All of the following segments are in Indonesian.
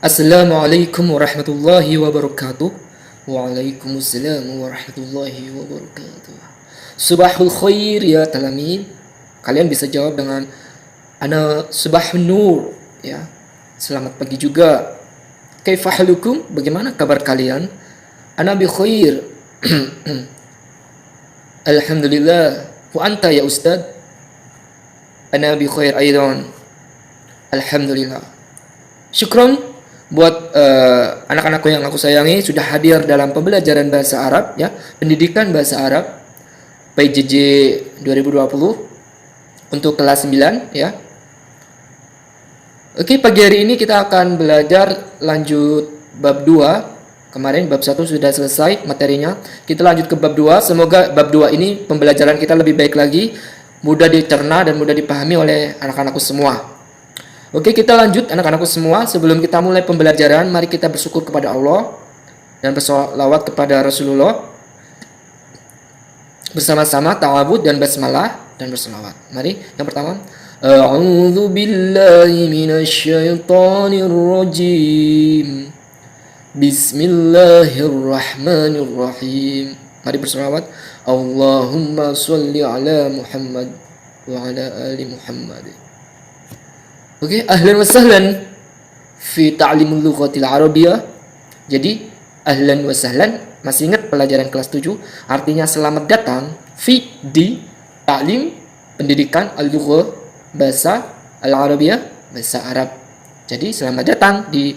Assalamualaikum warahmatullahi wabarakatuh. Waalaikumsalam warahmatullahi wabarakatuh. Subahul khair ya talamin. Kalian bisa jawab dengan ana subahun nur ya. Selamat pagi juga. Kaifa halukum? Bagaimana kabar kalian? Ana bi khair. Alhamdulillah. Wa anta ya ustad? Ana bi khair aidan. Alhamdulillah. Syukron buat anak-anakku yang aku sayangi sudah hadir dalam pembelajaran bahasa Arab ya, pendidikan bahasa Arab PJJ 2020 untuk kelas 9 ya. Oke, pagi hari ini kita akan belajar lanjut bab 2. Kemarin bab 1 sudah selesai materinya. Kita lanjut ke bab 2. Semoga bab 2 ini pembelajaran kita lebih baik lagi, mudah dicerna dan mudah dipahami oleh anak-anakku semua. Oke, kita lanjut anak-anakku semua. Sebelum kita mulai pembelajaran, mari kita bersyukur kepada Allah dan bersolawat kepada Rasulullah. Bersama-sama ta'awud dan basmalah dan bersolawat. Mari, yang pertama. A'udzu billahi minasyaitonir rajim. Bismillahirrahmanirrahim. Mari bersolawat. Allahumma sholli ala Muhammad wa ala ali Muhammad. Oke, ahlan wa sahlan fi ta'limul lughatil arabiyyah. Jadi, ahlan wa sahlan, masih ingat pelajaran kelas 7? Artinya selamat datang fi di ta'lim pendidikan al-lughah bahasa al-arabiyyah, bahasa Arab. Jadi, selamat datang di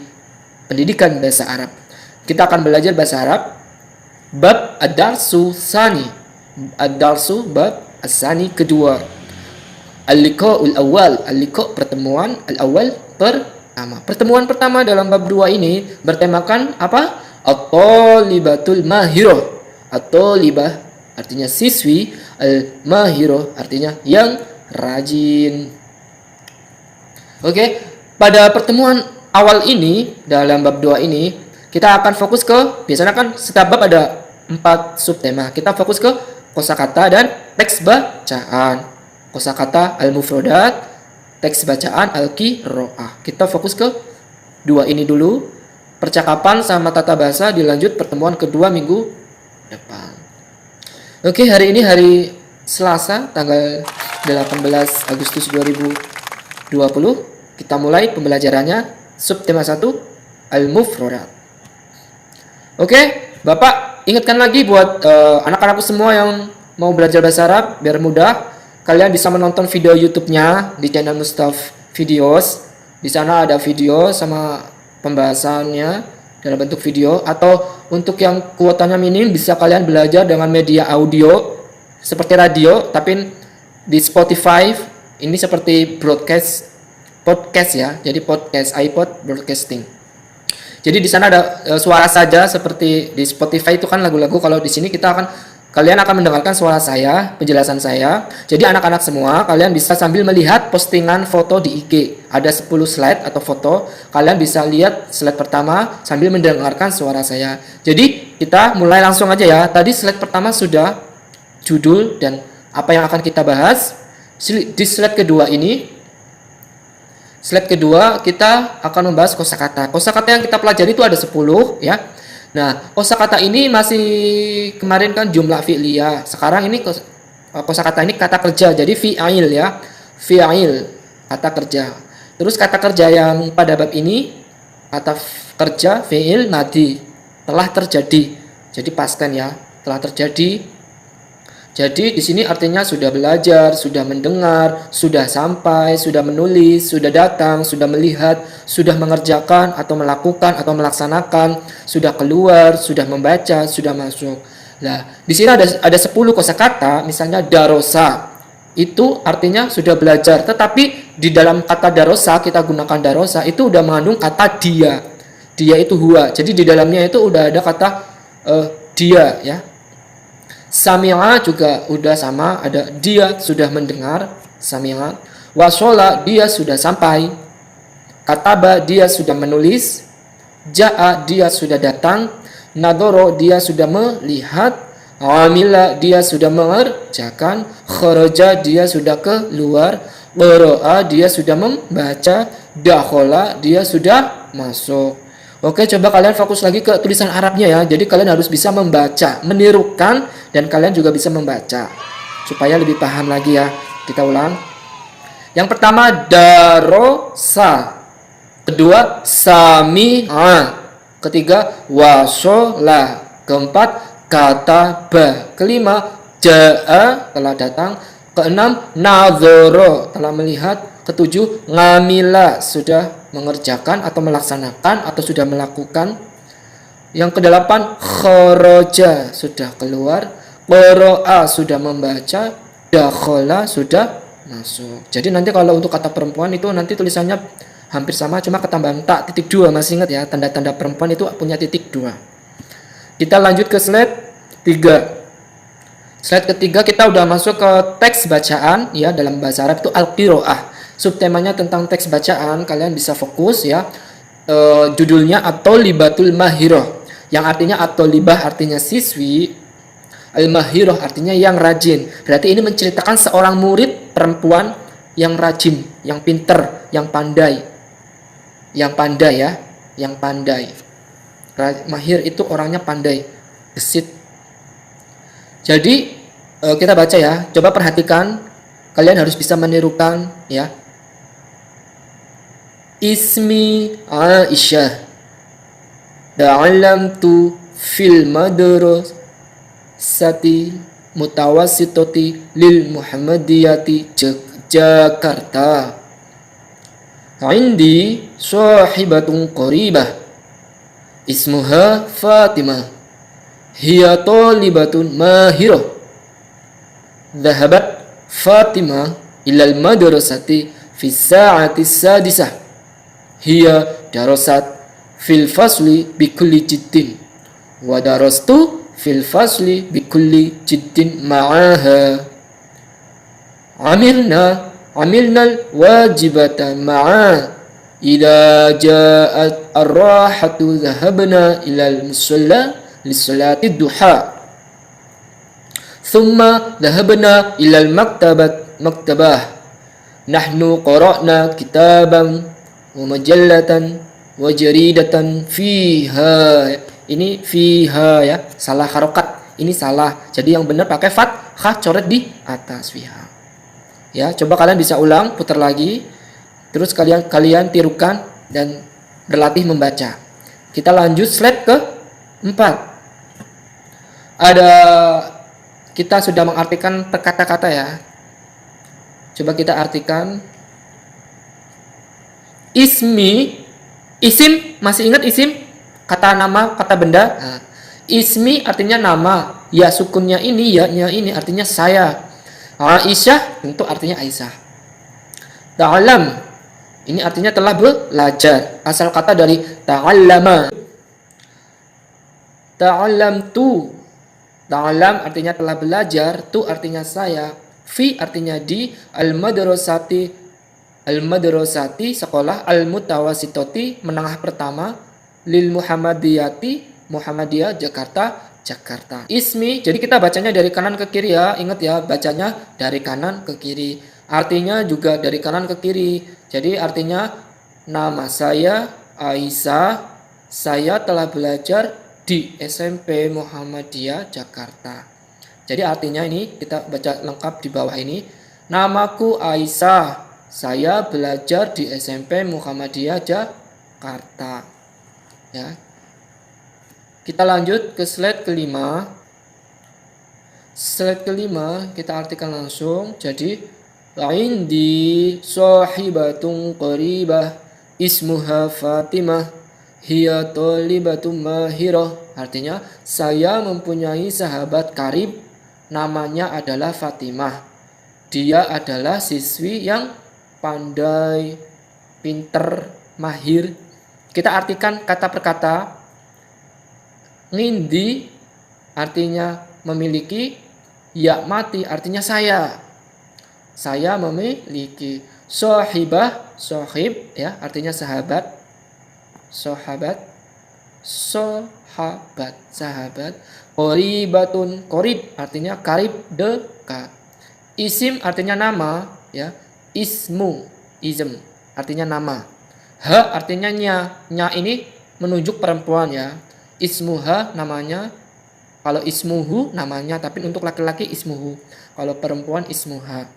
pendidikan bahasa Arab. Kita akan belajar bahasa Arab bab ad-darsu tsani. Ad-darsu bab as-tsani kedua. Al-liqa'ul awal, al-liqa' pertemuan, al-awal pertama. Pertemuan pertama dalam bab 2 ini bertemakan apa? At-talibatul mahirah. At-talibah artinya siswi, al-mahirah artinya yang rajin. Oke, pada pertemuan awal ini dalam bab 2 ini kita akan fokus ke, biasanya kan setiap bab ada 4 subtema. Kita fokus ke kosakata dan teks bacaan. Kosakata al-mufradat, teks bacaan al-qiraah. Kita fokus ke 2 ini dulu. Percakapan sama tata bahasa dilanjut pertemuan kedua minggu depan. Oke, hari ini hari Selasa tanggal 18 Agustus 2020. Kita mulai pembelajarannya subtema 1 al-mufradat. Oke, Bapak ingatkan lagi buat anak-anakku semua yang mau belajar bahasa Arab biar mudah. Kalian bisa menonton video YouTube-nya di channel Mustaf Videos. Di sana ada video sama pembahasannya dalam bentuk video. Atau untuk yang kuotanya minim bisa kalian belajar dengan media audio seperti radio, tapi di Spotify ini seperti podcast ya. Jadi podcast iPod broadcasting. Jadi di sana ada suara saja seperti di Spotify itu kan lagu-lagu. Kalau di sini kalian akan mendengarkan suara saya, penjelasan saya. Jadi anak-anak semua, kalian bisa sambil melihat postingan foto di IG. Ada 10 slide atau foto. Kalian bisa lihat slide pertama sambil mendengarkan suara saya. Jadi kita mulai langsung aja ya. Tadi slide pertama sudah judul dan apa yang akan kita bahas. Di slide kedua ini, slide kedua kita akan membahas kosakata. Kosakata yang kita pelajari itu ada 10 ya. Nah, kosakata ini masih kemarin kan jumlah fi'liyah. Sekarang ini kosakata ini kata kerja. Jadi fi'il ya. Fi'il, kata kerja. Terus kata kerja yang pada bab ini kata kerja fi'il madi, telah terjadi. Jadi past tense ya, telah terjadi. Jadi di sini artinya sudah belajar, sudah mendengar, sudah sampai, sudah menulis, sudah datang, sudah melihat, sudah mengerjakan atau melakukan atau melaksanakan, sudah keluar, sudah membaca, sudah masuk. Nah, di sini ada 10 kosakata, misalnya darosa. Itu artinya sudah belajar, tetapi di dalam kata darosa kita gunakan darosa itu udah mengandung kata dia. Dia itu huwa. Jadi di dalamnya itu udah ada kata dia ya. Sami'a juga udah sama, ada dia sudah mendengar, sami'a. Wasola dia sudah sampai. Kataba dia sudah menulis. Ja'a dia sudah datang. Nadoro dia sudah melihat. Amila dia sudah mengerjakan. Kharaja dia sudah keluar. Qara'a dia sudah membaca. dakhola, dia sudah masuk. Oke, coba kalian fokus lagi ke tulisan Arabnya ya. Jadi kalian harus bisa membaca, menirukan, dan kalian juga bisa membaca supaya lebih paham lagi ya. Kita ulang. Yang pertama darosa, kedua sami'a, ketiga wasola, keempat kataba, kelima ja'a, telah datang, keenam nadhoro, telah melihat, ketujuh ngamila, sudah mengerjakan atau melaksanakan atau sudah melakukan, yang kedelapan kharaja, sudah keluar, qara'a, sudah membaca, dakhala, sudah masuk. Jadi nanti kalau untuk kata perempuan itu nanti tulisannya hampir sama, cuma ketambahan tak titik dua. Masih ingat ya, tanda-tanda perempuan itu punya titik dua. Kita lanjut ke slide 3. Slide ketiga kita udah masuk ke teks bacaan ya, dalam bahasa Arab itu al-qiraah. Subtemanya tentang teks bacaan, kalian bisa fokus ya. Judulnya at-thalibatul mahirah, yang artinya at-thalibah artinya siswi, al-mahirah artinya yang rajin. Berarti ini menceritakan seorang murid perempuan yang rajin, yang pinter, yang pandai. Yang pandai ya, yang pandai. Mahir itu orangnya pandai, gesit. Jadi kita baca ya, coba perhatikan, kalian harus bisa menirukan ya. Ismi Aisyah, ta'allamtu fil madrasati mutawassitati lil Muhammadiyati Jakarta. Indi sahibatun qaribah ismuha Fatimah, hiya talibatun mahirah. Dhahabat Fatimah ilal madrasati fi sa'ati sadisah, hiya darasat fil fasli bikulli jiddin wa darastu fil fasli bikulli jiddin ma'aha. Amilna al-wajibata ma'a, idza ja'at ar-rahatu dhahabna ilal musalla lissalati duha, thumma dhahabna ilal maktabah, nahnu qara'na kitaban wa majallatan wa jaridatan fiha. Ini fiha ya, salah harokat, ini salah. Jadi yang benar pakai fathah, coret di atas fiha. Ya, coba kalian bisa ulang, putar lagi. Terus kalian tirukan dan berlatih membaca. Kita lanjut slide ke 4. Kita sudah mengartikan per kata-kata ya. Coba kita artikan. Ismi, isim, masih ingat isim? Kata nama, kata benda. Nah, ismi artinya nama. Ya sukunnya ini, ya-nya ini artinya saya. Aisyah tentu artinya Aisyah. Ta'alam, ini artinya telah belajar. Asal kata dari ta'allama. Ta'allamtu. Ta'alam artinya telah belajar, tu artinya saya, fi artinya di, al-madrasati sekolah, al-mutawassitati menengah pertama, lil Muhammadiyati Muhammadiyah Jakarta. Ismi, jadi kita bacanya dari kanan ke kiri ya. Ingat ya, bacanya dari kanan ke kiri. Artinya juga dari kanan ke kiri. Jadi artinya nama saya Aisyah, saya telah belajar di SMP Muhammadiyah Jakarta. Jadi artinya ini kita baca lengkap di bawah ini. Namaku Aisyah, saya belajar di SMP Muhammadiyah Jakarta. Ya. Kita lanjut ke slide kelima. Slide kelima kita artikan langsung. Jadi indi sahibatun qaribah ismuha Fatimah, hiya talibatun mahirah. Artinya saya mempunyai sahabat karib, namanya adalah Fatimah. Dia adalah siswi yang pandai, pinter, mahir. Kita artikan kata per kata. Ngindi artinya memiliki, ya mati artinya saya. Saya memiliki. Sohibah, sohib ya artinya sahabat. Sahabat. Qoribatun, qorib artinya karib, dekat. Isim artinya nama ya. Ismu, ism artinya nama. Ha artinya nya. Nya ini menunjuk perempuan ya. Ismuha namanya. Kalau ismuhu namanya, tapi untuk laki-laki ismuhu. Kalau perempuan ismuha.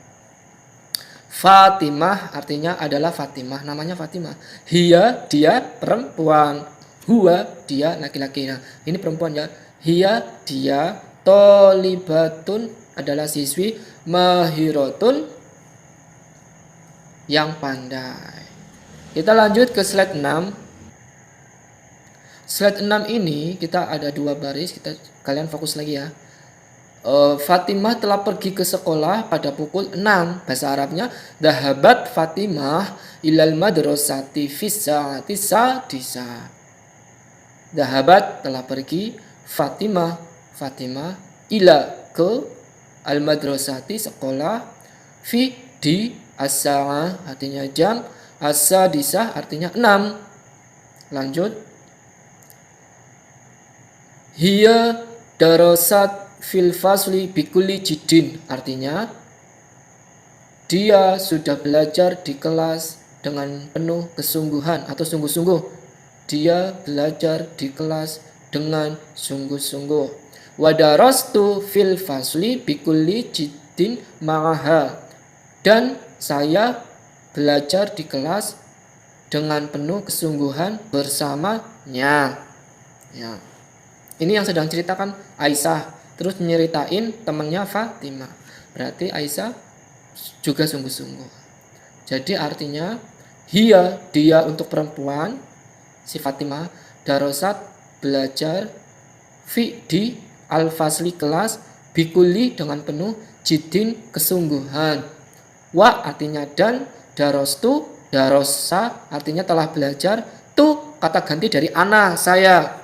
Fatimah artinya adalah Fatimah, namanya Fatimah. Hiya dia perempuan, huwa dia laki-laki. Nah, ini perempuan ya. Hiya dia tolibatun adalah siswi, mahirotun yang pandai. Kita lanjut ke slide 6. Slide 6 ini kita ada 2 baris, kalian fokus lagi ya. Fatimah telah pergi ke sekolah pada pukul 6. Bahasa Arabnya dhahabat Fatimah ilal madrasati fi sa'ati sadisa. Dhahabat telah pergi, Fatimah ila ke al madrasati sekolah, fi di as-sa'ah artinya jam, as-sadisah artinya 6. Lanjut. Hiya darasat fil fasli bikulli jiddin artinya dia sudah belajar di kelas dengan penuh kesungguhan atau sungguh-sungguh. Dia belajar di kelas dengan sungguh-sungguh. Wa darastu fil fasli bikulli jiddin ma'aha. Dan saya belajar di kelas dengan penuh kesungguhan bersamanya. Ya. Ini yang sedang ceritakan Aisyah. Terus nyeritain temannya Fatimah. Berarti Aisyah juga sungguh-sungguh. Jadi artinya dia untuk perempuan, si Fatimah, darosat belajar, fi di al-fasli kelas, bikuli dengan penuh, jidin kesungguhan. Wa artinya dan, darostu, darosa artinya telah belajar, tu kata ganti dari ana, saya.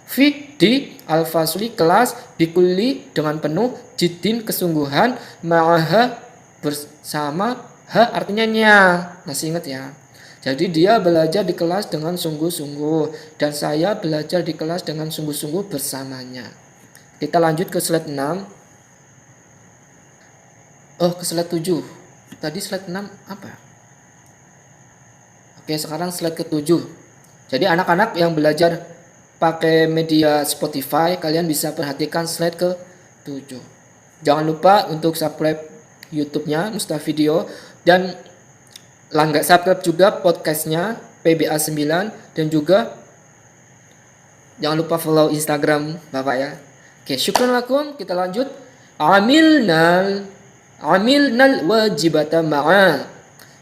Fi di al-fasli kelas, bikulli dengan penuh, jiddin kesungguhan, ma'aha bersama, ha artinya nya. Masih ingat ya? Jadi dia belajar di kelas dengan sungguh-sungguh dan saya belajar di kelas dengan sungguh-sungguh bersamanya. Kita lanjut ke slide 6. Ke slide 7. Tadi slide 6 apa? Oke, sekarang slide ke-7. Jadi anak-anak yang belajar pakai media Spotify, kalian bisa perhatikan slide ke-7. Jangan lupa untuk subscribe YouTube-nya Mustafa Video dan subscribe juga podcastnya PBA 9 dan juga jangan lupa follow Instagram Bapak ya. Oke, syukran lakum. Kita lanjut. Amilnal wajibata ma'a.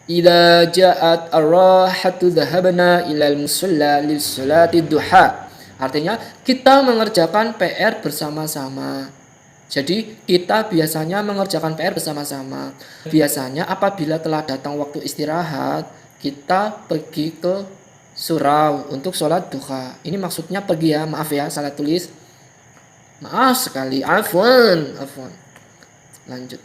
Idza ja'at ar-rahatu dhahabna ilal musalla lis salati duha. Artinya kita mengerjakan PR bersama-sama. Jadi kita biasanya mengerjakan PR bersama-sama. Biasanya apabila telah datang waktu istirahat, kita pergi ke surau untuk sholat duha. Ini maksudnya pergi ya, maaf ya, salah tulis. Maaf sekali, afwan. Lanjut.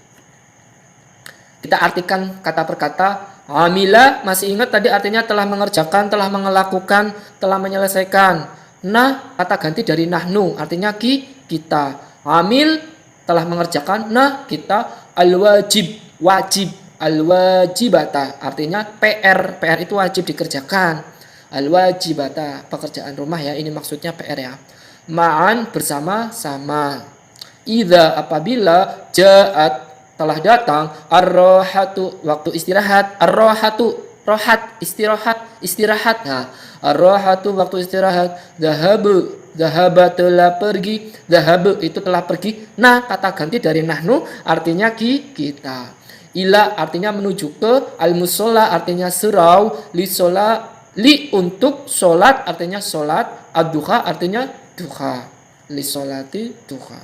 Kita artikan kata per kata. Amila, masih ingat tadi artinya telah mengerjakan, telah melakukan, telah menyelesaikan. Nah, kata ganti dari nahnu, artinya kita. Amil telah mengerjakan, nah kita. Al-wajib, wajib. Al-wajibata, artinya PR itu wajib dikerjakan. Al-wajibata, pekerjaan rumah ya, ini maksudnya PR ya. Ma'an bersama-sama. Idza apabila ja'at telah datang ar-rohatu waktu istirahat, ar-rohatu rohat istirahat. Nah, ar-rohatu waktu istirahat, dhahaba telah pergi, dhahabu itu telah pergi. Nah, kata ganti dari nahnu artinya kita. Ila artinya menuju ke, al-musola artinya surau, li untuk solat artinya solat, ad-duha artinya duha, li solati duha.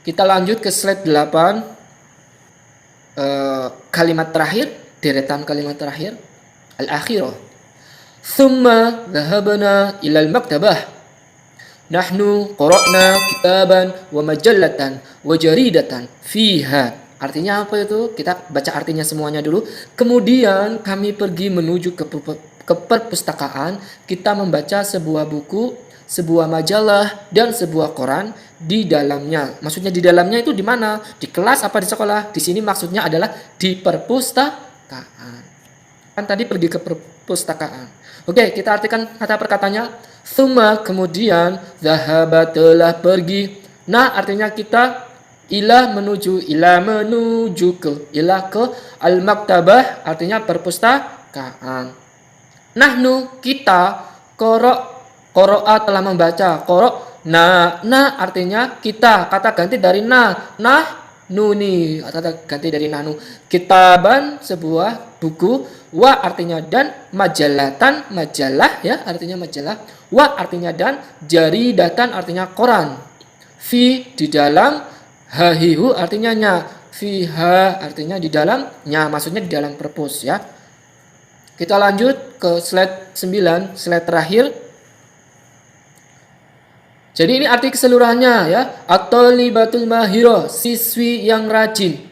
Kita lanjut ke slide 8. Kalimat terakhir, deretan kalimat terakhir, al-akhirah. Thumma dhahabna ilal maktabah. Nahnu qara'na kitaban wa majallatan wa jaridatan fiha. Artinya apa itu? Kita baca artinya semuanya dulu. Kemudian kami pergi menuju ke perpustakaan. Kita membaca sebuah buku, sebuah majalah, dan sebuah koran di dalamnya. Maksudnya di dalamnya itu di mana? Di kelas apa di sekolah? Di sini maksudnya adalah di perpustakaan. Kan tadi pergi ke perpustakaan. Oke, kita artikan kata perkataannya. Thumma, kemudian, zahaba, telah pergi. Nah, artinya kita ila menuju ke al-maktabah, artinya perpustakaan. Nahnu, kita, qara'a telah membaca. Na artinya kita, kata ganti dari nuni, kata ganti dari nahnu. Kitaban, sebuah buku. Wa artinya dan, majalatan, majalah ya, artinya majalah. Wa artinya dan, jaridatan artinya koran. Fi, di dalam. Hahihu artinya nya. Fiha artinya di dalamnya, maksudnya di dalam perpus ya. Kita lanjut ke slide 9, slide terakhir. Jadi ini arti keseluruhannya ya. At-talibatul mahira, siswi yang rajin.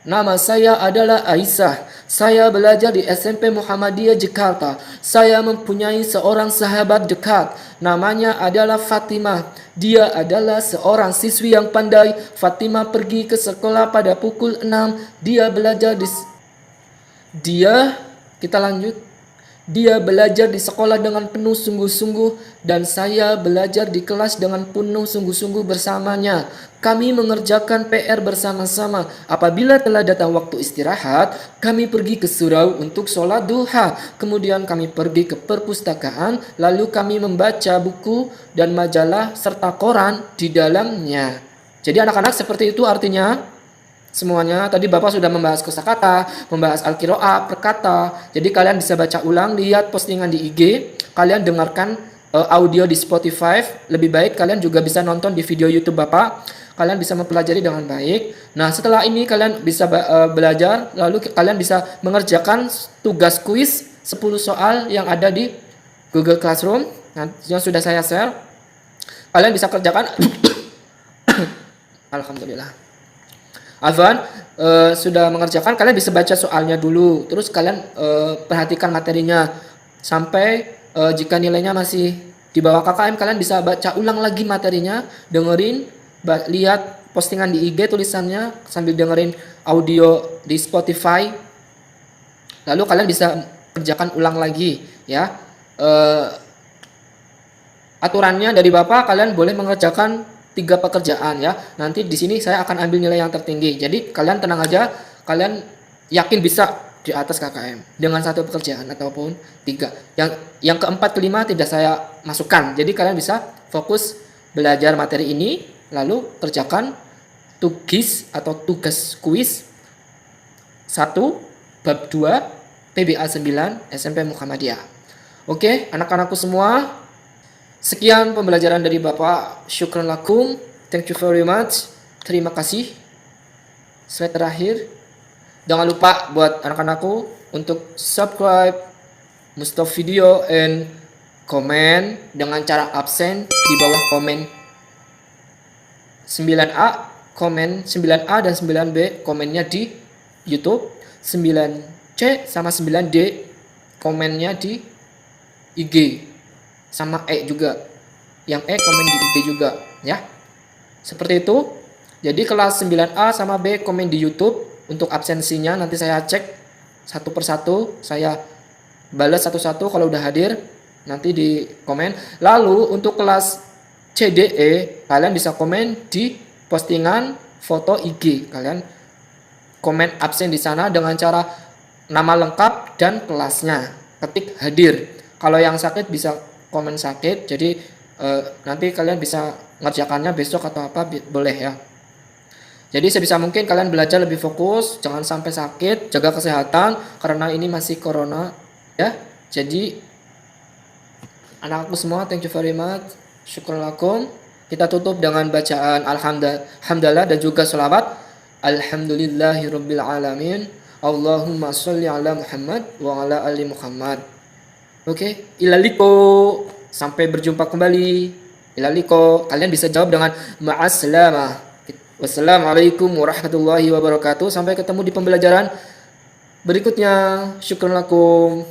Nama saya adalah Aisyah. Saya belajar di SMP Muhammadiyah Jakarta. Saya mempunyai seorang sahabat dekat. Namanya adalah Fatimah. Dia adalah seorang siswi yang pandai. Fatimah pergi ke sekolah pada pukul 6. Kita lanjut. Dia belajar di sekolah dengan penuh sungguh-sungguh dan saya belajar di kelas dengan penuh sungguh-sungguh bersamanya. Kami mengerjakan PR bersama-sama. Apabila telah datang waktu istirahat, kami pergi ke surau untuk sholat duha. Kemudian kami pergi ke perpustakaan, lalu kami membaca buku dan majalah serta koran di dalamnya. Jadi anak-anak seperti itu artinya. Semuanya tadi Bapak sudah membahas kosakata, membahas al-qiraah, perkata. Jadi kalian bisa baca ulang, lihat postingan di IG, kalian dengarkan audio di Spotify. Lebih baik kalian juga bisa nonton di video YouTube Bapak. Kalian bisa mempelajari dengan baik. Nah, setelah ini kalian bisa belajar, lalu kalian bisa mengerjakan tugas kuis 10 soal yang ada di Google Classroom yang sudah saya share. Kalian bisa kerjakan. Alhamdulillah. Afwan, sudah mengerjakan, kalian bisa baca soalnya dulu. Terus kalian perhatikan materinya. Sampai jika nilainya masih di bawah KKM, kalian bisa baca ulang lagi materinya. Dengerin, lihat postingan di IG tulisannya, sambil dengerin audio di Spotify. Lalu kalian bisa kerjakan ulang lagi. Ya, aturannya dari Bapak, kalian boleh mengerjakan 3 pekerjaan ya. Nanti di sini saya akan ambil nilai yang tertinggi. Jadi kalian tenang aja, kalian yakin bisa di atas KKM dengan 1 pekerjaan ataupun 3. Yang keempat, kelima tidak saya masukkan. Jadi kalian bisa fokus belajar materi ini, lalu kerjakan tugas kuis 1 bab 2 PBA 9 SMP Muhammadiyah. Oke, anak-anakku semua, sekian pembelajaran dari Bapak. Syukran lakum. Thank you very much. Terima kasih. Slide terakhir. Jangan lupa buat anak-anakku untuk subscribe, stop video, and komen dengan cara absen di bawah komen 9A, komen 9A dan 9B komennya di YouTube, 9C sama 9D komennya di IG. Sama E juga, yang E komen di IG juga ya, seperti itu. Jadi kelas 9A sama B komen di YouTube. Untuk absensinya nanti saya cek satu persatu, saya balas satu-satu. Kalau udah hadir nanti di komen. Lalu untuk kelas CDE, kalian bisa komen di postingan foto IG. Kalian komen absen di sana dengan cara nama lengkap dan kelasnya, ketik hadir. Kalau yang sakit bisa komen sakit. Jadi nanti kalian bisa ngerjakannya besok atau apa, boleh ya. Jadi sebisa mungkin kalian belajar lebih fokus, jangan sampai sakit, jaga kesehatan karena ini masih corona ya. Jadi anak-anakku semua, thank you very much. Syukur lakum. Kita tutup dengan bacaan alhamdulillah dan juga sholawat. Alhamdulillahirabbil alamin. Allahumma sholli ala Muhammad wa ala ali Muhammad. Oke, ilaliko. Sampai berjumpa kembali. Ilaliko. Kalian bisa jawab dengan ma'assalamah. Wassalamualaikum warahmatullahi wabarakatuh. Sampai ketemu di pembelajaran berikutnya. Syukran lakum.